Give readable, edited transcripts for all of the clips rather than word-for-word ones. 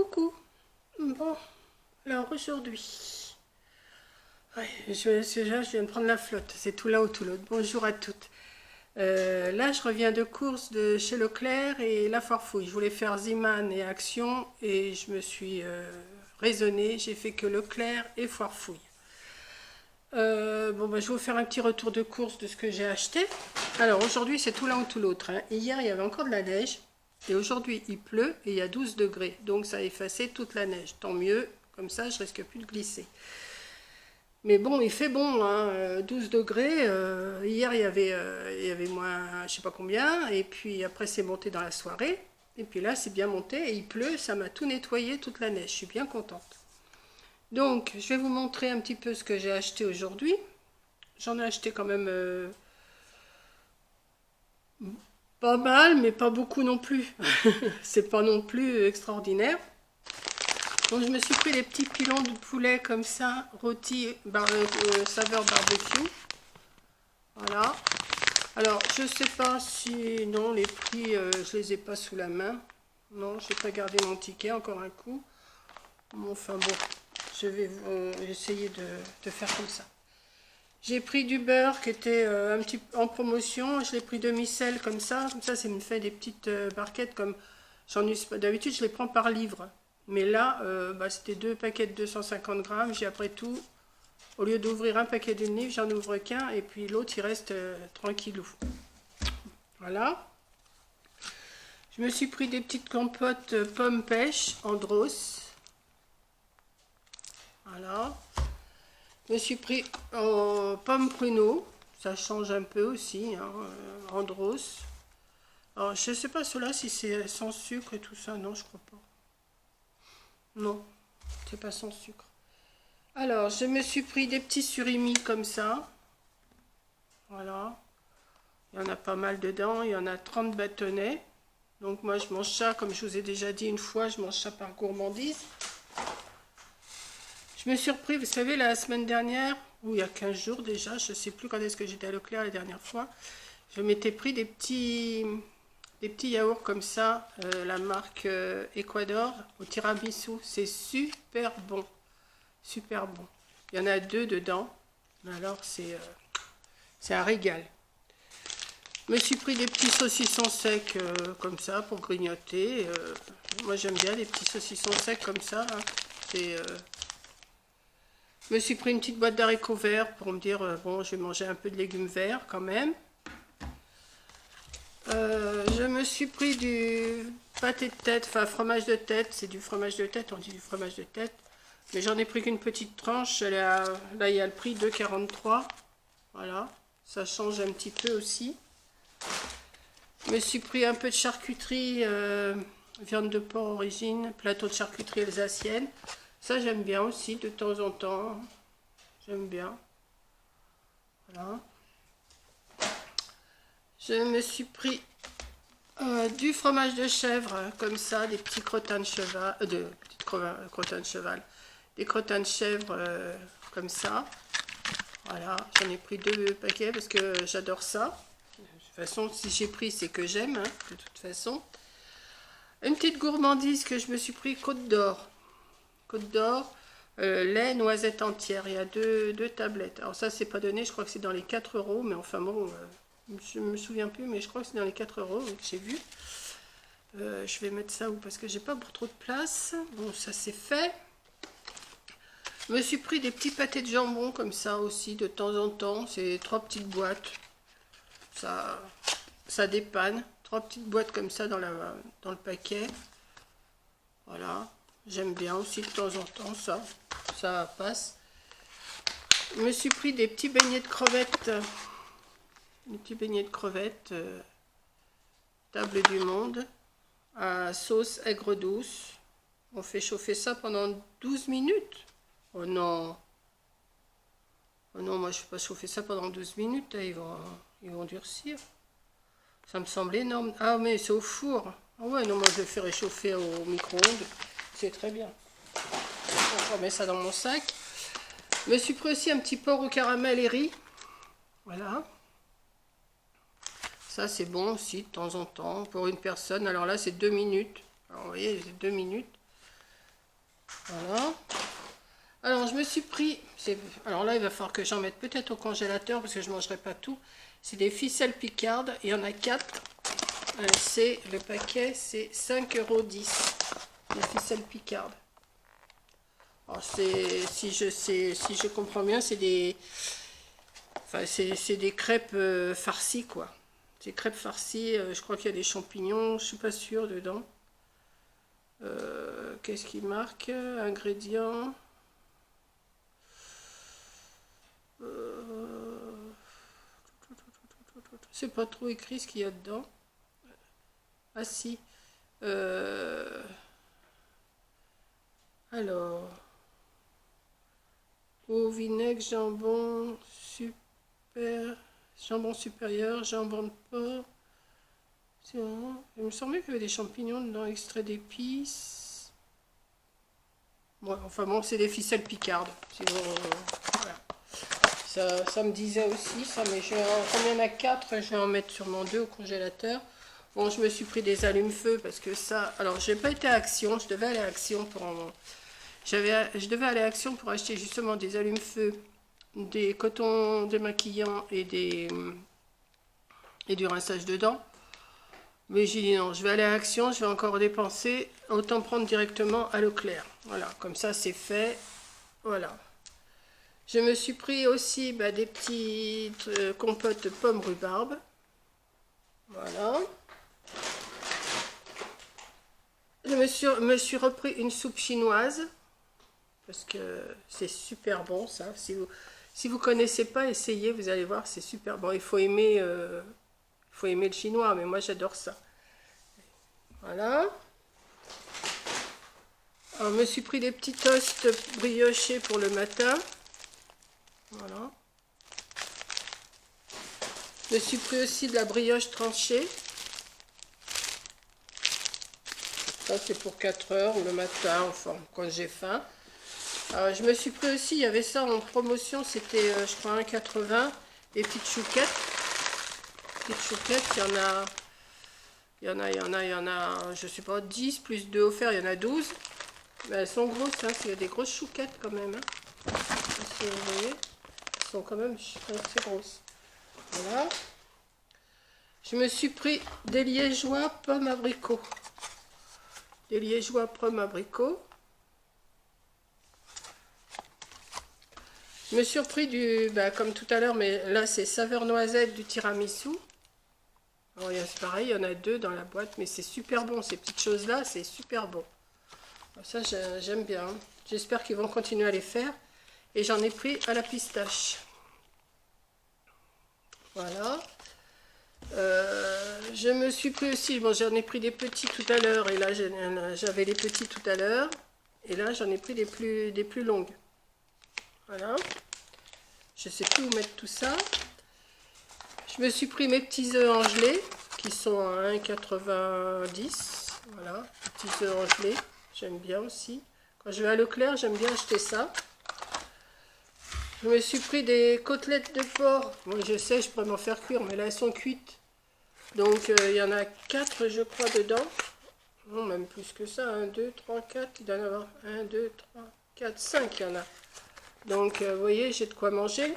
Coucou. Bon, alors aujourd'hui, ouais, je viens de prendre la flotte, c'est tout l'un ou tout l'autre. Bonjour à toutes. Là, je reviens de course de chez Leclerc et La Farfouille. Je voulais faire Ziman et Action et je me suis raisonnée. J'ai fait que Leclerc et Farfouille. Bon, bah, je vais vous faire un petit retour de course de ce que j'ai acheté. Alors aujourd'hui, c'est tout l'un ou tout l'autre, hein. Hier, il y avait encore de la neige. Et aujourd'hui, il pleut et il y a 12 degrés. Donc ça a effacé toute la neige. Tant mieux, comme ça, je risque plus de glisser. Mais bon, il fait bon, hein, 12 degrés. Hier, il y avait moins, je sais pas combien. Et puis après, c'est monté dans la soirée. Et puis là, c'est bien monté et il pleut. Ça m'a tout nettoyé, toute la neige. Je suis bien contente. Donc, je vais vous montrer un petit peu ce que j'ai acheté aujourd'hui. J'en ai acheté quand même pas mal, mais pas beaucoup non plus. C'est pas non plus extraordinaire. Donc, je me suis pris des petits pilons de poulet comme ça, rôti saveur barbecue. Voilà. Alors, je sais pas si... Non, les prix, je les ai pas sous la main. Non, j'ai pas gardé mon ticket, encore un coup. Bon, enfin bon, je vais essayer de faire comme ça. J'ai pris du beurre qui était un petit en promotion. Je l'ai pris demi-sel comme ça. Comme ça me fait des petites barquettes comme j'en use pas. D'habitude, je les prends par livre. Mais là, c'était deux paquets de 250 grammes. J'ai après tout, au lieu d'ouvrir un paquet d'une livre, j'en ouvre qu'un. Et puis l'autre, il reste tranquillou. Voilà. Je me suis pris des petites compotes pommes pêche en drosse. Voilà. Je me suis pris pommes pruneaux, ça change un peu aussi, hein, en drosse. Alors, je ne sais pas cela si c'est sans sucre et tout ça, non, je crois pas. Non, c'est pas sans sucre. Alors, je me suis pris des petits surimi comme ça. Voilà. Il y en a pas mal dedans, il y en a 30 bâtonnets. Donc moi, je mange ça, comme je vous ai déjà dit une fois, je mange ça par gourmandise. Je me suis repris, vous savez, la semaine dernière, ou il y a 15 jours déjà, je ne sais plus quand est-ce que j'étais à Leclerc la dernière fois, je m'étais pris des petits yaourts comme ça, la marque Ecuador, au tiramisu. C'est super bon, super bon. Il y en a 2 dedans, alors c'est un régal. Je me suis pris des petits saucissons secs comme ça pour grignoter. Moi j'aime bien les petits saucissons secs comme ça, hein. Je me suis pris une petite boîte d'haricots verts pour me dire, bon, je vais manger un peu de légumes verts quand même. Je me suis pris du pâté de tête, enfin fromage de tête, c'est du fromage de tête, on dit du fromage de tête. Mais j'en ai pris qu'une petite tranche, là il y a le prix 2,43. Voilà, ça change un petit peu aussi. Je me suis pris un peu de charcuterie, viande de porc origine, plateau de charcuterie alsacienne. Ça, j'aime bien aussi, de temps en temps. J'aime bien. Voilà. Je me suis pris du fromage de chèvre, comme ça, des petits crottins de cheval. Crottins de cheval. Des crottins de chèvre, comme ça. Voilà. J'en ai pris 2 paquets parce que j'adore ça. De toute façon, si j'ai pris, c'est que j'aime, hein, de toute façon. Une petite gourmandise que je me suis pris, Côte d'Or. Côte d'Or, lait, noisette entière. Il y a deux tablettes. Alors ça, c'est pas donné, je crois que c'est dans les 4 euros. Mais enfin bon, je me souviens plus, mais je crois que c'est dans les 4 euros que j'ai vu. Je vais mettre ça où? Parce que j'ai pas pour trop de place. Bon, ça c'est fait. Je me suis pris des petits pâtés de jambon comme ça aussi, de temps en temps. C'est 3 petites boîtes. Ça dépanne. 3 petites boîtes comme ça dans le paquet. Voilà. J'aime bien aussi de temps en temps ça passe. Je me suis pris des petits beignets de crevettes. Des petits beignets de crevettes. Table du monde. À sauce aigre douce. On fait chauffer ça pendant 12 minutes. Oh non. Oh non, moi je ne fais pas chauffer ça pendant 12 minutes. Là, ils vont durcir. Ça me semble énorme. Ah mais c'est au four. Ah ouais, non, moi je le fais réchauffer au micro-ondes. C'est très bien. Je remets ça dans mon sac. Je me suis pris aussi un petit porc au caramel et riz. Voilà. Ça c'est bon aussi de temps en temps pour une personne. Alors là c'est 2 minutes. Alors vous voyez, c'est 2 minutes. Voilà. Alors, je me suis pris... Alors là, il va falloir que j'en mette peut-être au congélateur parce que je ne mangerai pas tout. C'est des ficelles picardes. Il y en a 4. Le paquet, c'est 5,10 €. Les ficelles picardes. Alors, si je comprends bien, c'est des... Enfin, c'est des crêpes farcies, quoi. Des crêpes farcies. Je crois qu'il y a des champignons. Je ne suis pas sûre dedans. Qu'est-ce qui marque? Ingrédients. C'est pas trop écrit ce qu'il y a dedans. Ah si. Alors. Au vinaigre, jambon supérieur, jambon de porc. Il me semblait qu'il y avait des champignons dedans, extrait d'épices. Ouais, enfin bon, c'est des ficelles picardes. Voilà. Ça me disait aussi, ça, mais comme il y en a 4, je vais en mettre sûrement 2 au congélateur. Bon, je me suis pris des allumes-feu parce que ça... Alors, j'ai pas été à Action, je devais aller à Action pour je devais aller à Action pour acheter justement des allumes-feu, des cotons démaquillants et du rinçage de dents. Mais j'ai dit non, je vais aller à Action, je vais encore dépenser, autant prendre directement à Leclerc. Voilà, comme ça c'est fait. Voilà. Je me suis pris aussi des petites compotes pommes rhubarbe. Voilà. Je me suis repris une soupe chinoise. Parce que c'est super bon ça. Si vous connaissez pas, essayez, vous allez voir, c'est super bon. Il faut aimer le chinois, mais moi j'adore ça. Voilà. Alors, je me suis pris des petits toasts briochés pour le matin. Voilà. Je me suis pris aussi de la brioche tranchée. Ça c'est pour 4 heures le matin, enfin quand j'ai faim. Alors, je me suis pris aussi, il y avait ça en promotion, c'était je crois 1,80 €. Des petites chouquettes. Petites chouquettes, il y en a, je sais pas, 10 plus 2 offerts, il y en a 12. Mais elles sont grosses, hein, il y a des grosses chouquettes quand même. Hein. Si vous voyez, elles sont quand même assez grosses. Voilà. Je me suis pris des liégeois pommes abricots. Des liégeois pommes abricots. Je me suis repris comme tout à l'heure, mais là c'est saveur noisette du tiramisu. Alors c'est pareil, il y en a 2 dans la boîte, mais c'est super bon, ces petites choses-là, c'est super bon. Alors, ça j'aime bien. J'espère qu'ils vont continuer à les faire. Et j'en ai pris à la pistache. Voilà. Je me suis pris aussi, bon j'en ai pris des petits tout à l'heure, et là j'avais les petits tout à l'heure. Et là j'en ai pris des plus longues. Voilà. Je ne sais plus où mettre tout ça. Je me suis pris mes petits œufs en gelée qui sont à 1,90 €. Voilà, petits œufs en gelée. J'aime bien aussi. Quand je vais à Leclerc, j'aime bien acheter ça. Je me suis pris des côtelettes de porc. Bon, je sais, je pourrais m'en faire cuire, mais là elles sont cuites. Donc il y en a 4, je crois, dedans. Non, même plus que ça. 1, 2, 3, 4. Il doit y en avoir 1, 2, 3, 4, 5. Il y en a. Donc, vous voyez, j'ai de quoi manger.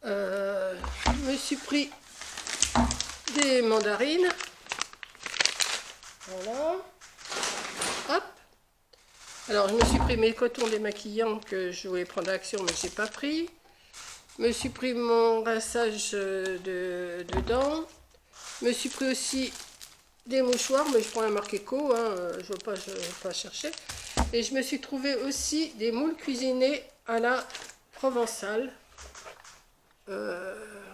Je me suis pris des mandarines. Voilà. Hop. Alors, je me suis pris mes cotons démaquillants que je voulais prendre à Action, mais je n'ai pas pris. Je me suis pris mon rinçage de dents. Je me suis pris aussi des mouchoirs, mais je prends la marque Eco, hein, je ne vais pas chercher. Et je me suis trouvé aussi des moules cuisinés à la provençale.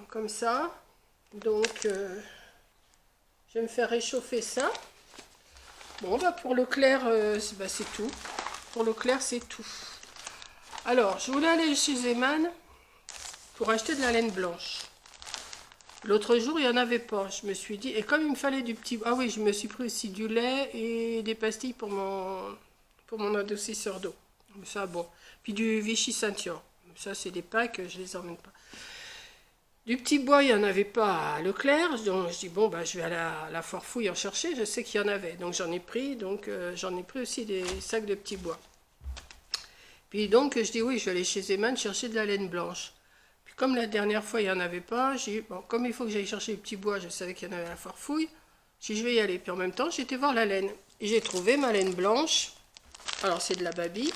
Comme ça. Donc, je vais me faire réchauffer ça. Bon, pour Leclerc, c'est tout. Pour Leclerc, c'est tout. Alors, je voulais aller chez Zeman pour acheter de la laine blanche. L'autre jour, il n'y en avait pas. Je me suis dit, et comme il me fallait du petit... Ah oui, je me suis pris aussi du lait et des pastilles pour mon adoucisseur d'eau. Ça, bon. Puis du Vichy Ceinture. Ça, c'est des packs, je les emmène pas. Du petit bois, il n'y en avait pas à Leclerc, donc je dis bon bah je vais à la foire fouille en chercher, je sais qu'il y en avait, donc j'en ai pris, j'en ai pris aussi des sacs de petits bois. Puis donc je dis oui, je vais aller chez Zeman chercher de la laine blanche. Puis comme la dernière fois il n'y en avait pas, j'ai dit bon comme il faut que j'aille chercher les petits bois, je savais qu'il y en avait à la foire fouille, j'ai dit je vais y aller. Puis en même temps j'étais voir la laine et j'ai trouvé ma laine blanche. Alors c'est de la Baby,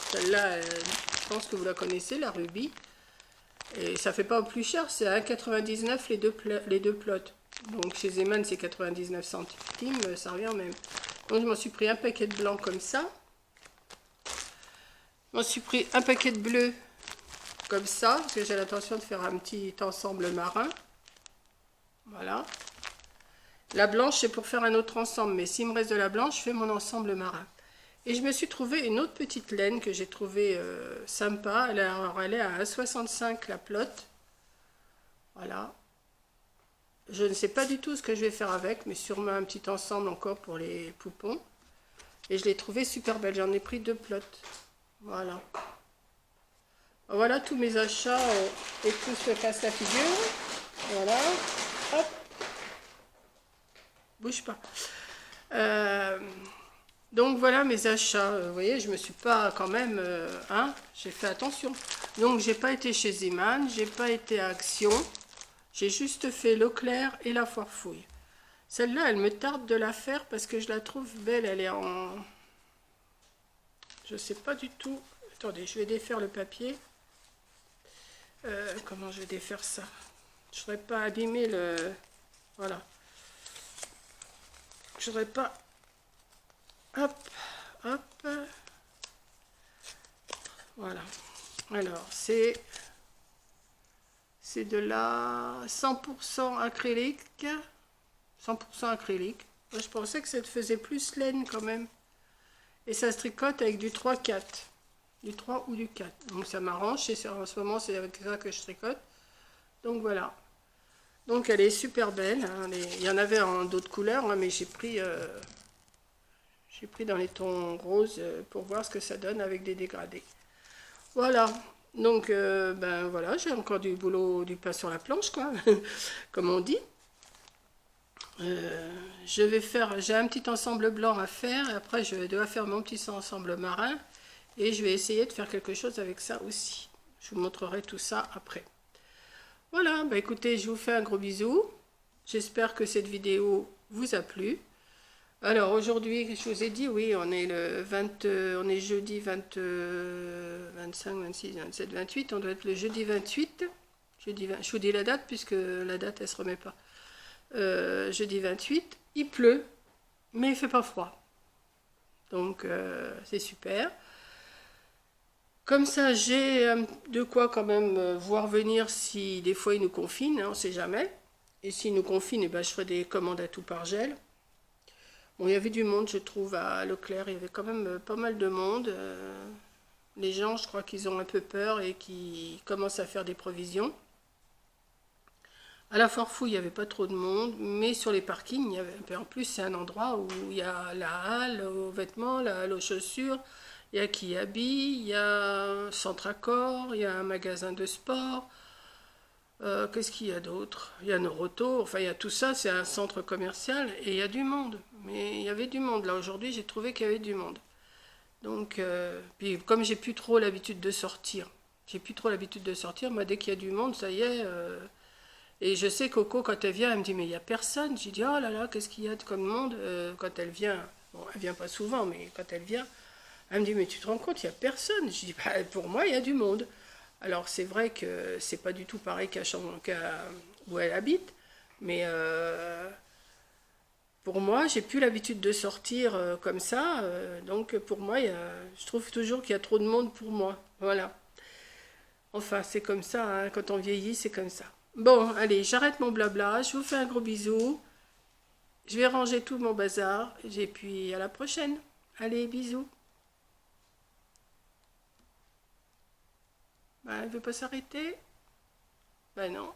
celle-là je pense que vous la connaissez, la rubis. Et ça fait pas au plus cher, c'est à 1,99 les deux plots. Donc chez Zeman c'est 99 centimes, ça revient même. Donc je m'en suis pris un paquet de blanc comme ça. Je m'en suis pris un paquet de bleu comme ça, parce que j'ai l'intention de faire un petit ensemble marin. Voilà. La blanche c'est pour faire un autre ensemble, mais s'il me reste de la blanche, je fais mon ensemble marin. Et je me suis trouvé une autre petite laine que j'ai trouvée sympa. Elle est à 1,65 la plotte. Voilà. Je ne sais pas du tout ce que je vais faire avec, mais sûrement un petit ensemble encore pour les poupons. Et je l'ai trouvée super belle. J'en ai pris 2 plottes. Voilà. Voilà tous mes achats et tout se casse la figure. Voilà. Hop. Bouge pas. Donc voilà mes achats. Vous voyez, je me suis pas quand même... hein, j'ai fait attention. Donc j'ai pas été chez Zeman, j'ai pas été à Action. J'ai juste fait Leclerc et la foire fouille. Celle-là, elle me tarde de la faire parce que je la trouve belle. Elle est en... Je sais pas du tout. Attendez, je vais défaire le papier. Comment je vais défaire ça? Je voudrais pas abîmer le... Voilà. Je voudrais pas... Hop, hop. Voilà. Alors, c'est de la 100% acrylique. 100% acrylique. Moi, je pensais que ça te faisait plus laine quand même. Et ça se tricote avec du 3-4. Du 3 ou du 4. Donc ça m'arrange. En ce moment, c'est avec ça que je tricote. Donc voilà. Donc elle est super belle. Hein. Il y en avait en d'autres couleurs, hein, mais j'ai pris dans les tons roses pour voir ce que ça donne avec des dégradés. Voilà. Donc ben voilà, j'ai encore du boulot, du pain sur la planche, quoi, comme on dit. J'ai un petit ensemble blanc à faire, et après je dois faire mon petit ensemble marin, et je vais essayer de faire quelque chose avec ça aussi. Je vous montrerai tout ça après. Voilà, bah écoutez, je vous fais un gros bisou. J'espère que cette vidéo vous a plu. Alors aujourd'hui, je vous ai dit, oui, on est on est jeudi 20, 25, 26, 27, 28, on doit être le jeudi 28. Je vous dis la date, puisque la date, elle se remet pas. Jeudi 28, il pleut, mais il fait pas froid. Donc, c'est super. Comme ça, j'ai de quoi quand même voir venir si des fois ils nous confinent, hein, on ne sait jamais. Et s'ils nous confinent, eh ben, je ferai des commandes à tout par gel. Bon, il y avait du monde, je trouve, à Leclerc. Il y avait quand même pas mal de monde. Les gens, je crois qu'ils ont un peu peur et qui commencent à faire des provisions. À la foire fouille, il n'y avait pas trop de monde, mais sur les parkings, il y avait... en plus, c'est un endroit où il y a la halle aux vêtements, la halle aux chaussures, il y a qui habille, il y a Centre Accor, il y a un magasin de sport. Qu'est-ce qu'il y a d'autre? Il y a Noroto, enfin il y a tout ça, c'est un centre commercial et il y a du monde. Mais il y avait du monde là aujourd'hui, j'ai trouvé qu'il y avait du monde. Donc, puis comme j'ai plus trop l'habitude de sortir, moi dès qu'il y a du monde, ça y est. Et je sais Coco, quand elle vient, elle me dit mais il n'y a personne. J'ai dit oh là là, qu'est-ce qu'il y a de comme monde quand elle vient. Bon, elle vient pas souvent, mais quand elle vient, elle me dit mais tu te rends compte, il n'y a personne. Je dis bah, pour moi, il y a du monde. Alors c'est vrai que c'est pas du tout pareil où elle habite, mais pour moi, j'ai plus l'habitude de sortir comme ça, donc pour moi, je trouve toujours qu'il y a trop de monde pour moi. Voilà. Enfin, c'est comme ça, hein, quand on vieillit, c'est comme ça. Bon, allez, j'arrête mon blabla, je vous fais un gros bisou. Je vais ranger tout mon bazar, et puis à la prochaine. Allez, bisous. Ben, elle veut pas s'arrêter? Ben non.